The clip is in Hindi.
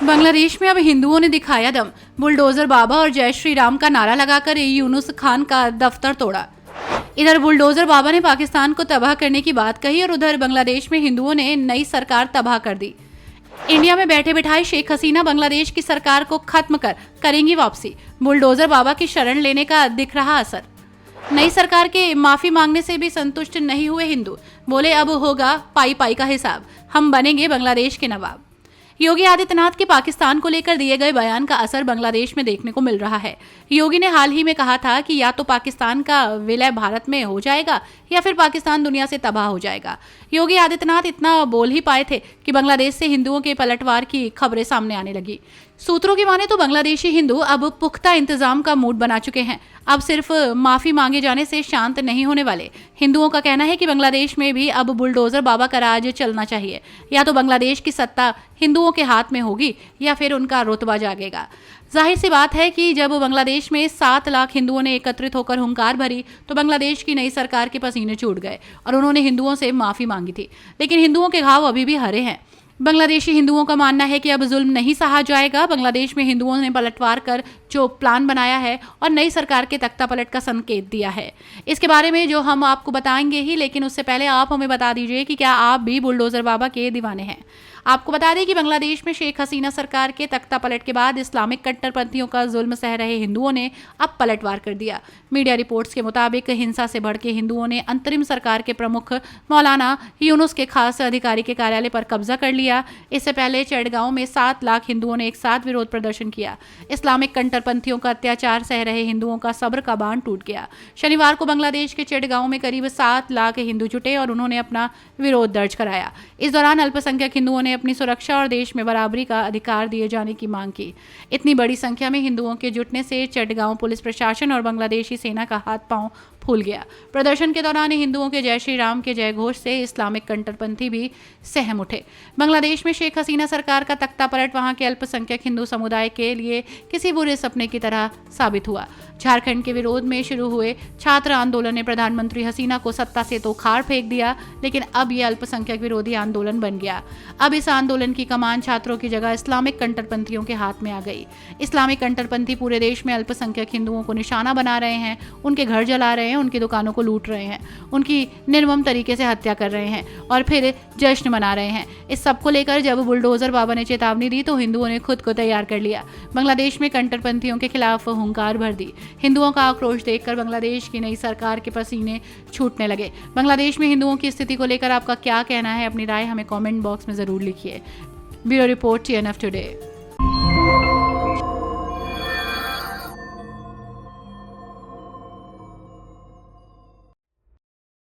बांग्लादेश में अब हिंदुओं ने दिखाया दम। बुलडोजर बाबा और जय श्री राम का नारा लगाकर यूनुस खान का दफ्तर तोड़ा। इधर बुलडोजर बाबा ने पाकिस्तान को तबाह करने की बात कही और उधर बांग्लादेश में हिंदुओं ने नई सरकार तबाह कर दी। इंडिया में बैठे बिठाए शेख हसीना बांग्लादेश की सरकार को खत्म कर करेंगी वापसी। बुलडोजर बाबा की शरण लेने का दिख रहा असर। नई सरकार के माफी मांगने से भी संतुष्ट नहीं हुए हिंदू। बोले अब होगा पाई पाई का हिसाब, हम बनेंगे बांग्लादेश के नवाब। योगी आदित्यनाथ के पाकिस्तान को लेकर दिए गए बयान का असर बांग्लादेश में देखने को मिल रहा है। योगी ने हाल ही में कहा था कि या तो पाकिस्तान का विलय भारत में हो जाएगा या फिर पाकिस्तान दुनिया से तबाह हो जाएगा। योगी आदित्यनाथ इतना बोल ही पाए थे कि बांग्लादेश से हिंदुओं के पलटवार की खबरें सामने आने लगी। सूत्रों की माने तो बांग्लादेशी हिंदू अब पुख्ता इंतजाम का मूड बना चुके हैं। अब सिर्फ माफी मांगे जाने से शांत नहीं होने वाले। हिंदुओं का कहना है कि बांग्लादेश में भी अब बुलडोजर बाबा का राज चलना चाहिए। या तो बांग्लादेश की सत्ता हिंदुओं के हाथ में होगी या फिर उनका रुतबा जागेगा। जाहिर सी बात है कि जब बांग्लादेश में 7 लाख हिंदुओं ने एकत्रित होकर हुंकार भरी तो बांग्लादेश की नई सरकार के पसीने छूट गए और उन्होंने हिंदुओं से माफी मांगी थी। लेकिन हिंदुओं के घाव अभी भी हरे हैं। बांग्लादेशी हिंदुओं का मानना है कि अब जुल्म नहीं सहा जाएगा। बांग्लादेश में हिंदुओं ने पलटवार कर जो प्लान बनाया है और नई सरकार के तख्ता पलट का संकेत दिया है, इसके बारे में जो हम आपको बताएंगे ही, लेकिन उससे पहले आप हमें बता दीजिए कि क्या आप भी बुलडोजर बाबा के दीवाने हैं। आपको बता दें कि बांग्लादेश में शेख हसीना सरकार के तख्ता पलट के बाद इस्लामिक कट्टरपंथियों का जुल्म सह रहे हिंदुओं ने अब पलटवार कर दिया। मीडिया रिपोर्ट्स के मुताबिक हिंसा से भड़के हिंदुओं ने अंतरिम सरकार के प्रमुख मौलाना यूनुस के खास अधिकारी के कार्यालय पर कब्जा कर लिया। इससे पहले चड़गांव में 7 लाख हिंदुओं ने एक साथ विरोध प्रदर्शन किया। इस्लामिक कट्टरपंथियों का अत्याचार सह रहे हिंदुओं का सब्र का बांध टूट गया। शनिवार को बांग्लादेश के चड़गांव में करीब 7 लाख हिंदू जुटे और उन्होंने अपना विरोध दर्ज कराया। इस दौरान अल्पसंख्यक हिंदुओं ने अपनी सुरक्षा और देश में बराबरी का अधिकार दिए जाने की मांग की। इतनी बड़ी संख्या में हिंदुओं के जुटने से चटगांव पुलिस प्रशासन और बांग्लादेशी सेना का हाथ पांव फूल गया। प्रदर्शन के दौरान हिंदुओं के जय श्री राम के जय घोष से इस्लामिक कट्टरपंथी भी सहम उठे। बांग्लादेश में शेख हसीना सरकार का तख्ता पलट वहां के अल्पसंख्यक हिंदू समुदाय के लिए किसी बुरे सपने की तरह साबित हुआ। झारखंड के विरोध में शुरू हुए छात्र आंदोलन ने प्रधानमंत्री हसीना को सत्ता से तो खाड़ फेंक दिया, लेकिन अब यह अल्पसंख्यक विरोधी आंदोलन बन गया। अब इस आंदोलन की कमान छात्रों की जगह इस्लामिक कट्टरपंथियों के हाथ में आ गई। इस्लामिक कट्टरपंथी पूरे देश में अल्पसंख्यक हिंदुओं को निशाना बना रहे हैं, उनके घर जला रहे हैं, उनकी दुकानों को लूट रहे हैं, उनकी निर्मम तरीके से हत्या कर रहे हैं और फिर जश्न मना रहे हैं। इस सब को लेकर जब बुलडोजर बाबा ने चेतावनी दी तो हिंदुओं ने खुद को तैयार कर लिया। बांग्लादेश में कट्टरपंथियों के खिलाफ हुंकार भर दी। हिंदुओं का आक्रोश देखकर बांग्लादेश की नई सरकार के पसीने छूटने लगे। बांग्लादेश में हिंदुओं की स्थिति को लेकर आपका क्या कहना है? अपनी राय हमें कमेंट बॉक्स में जरूर लिखिए। Bureau report TNF today.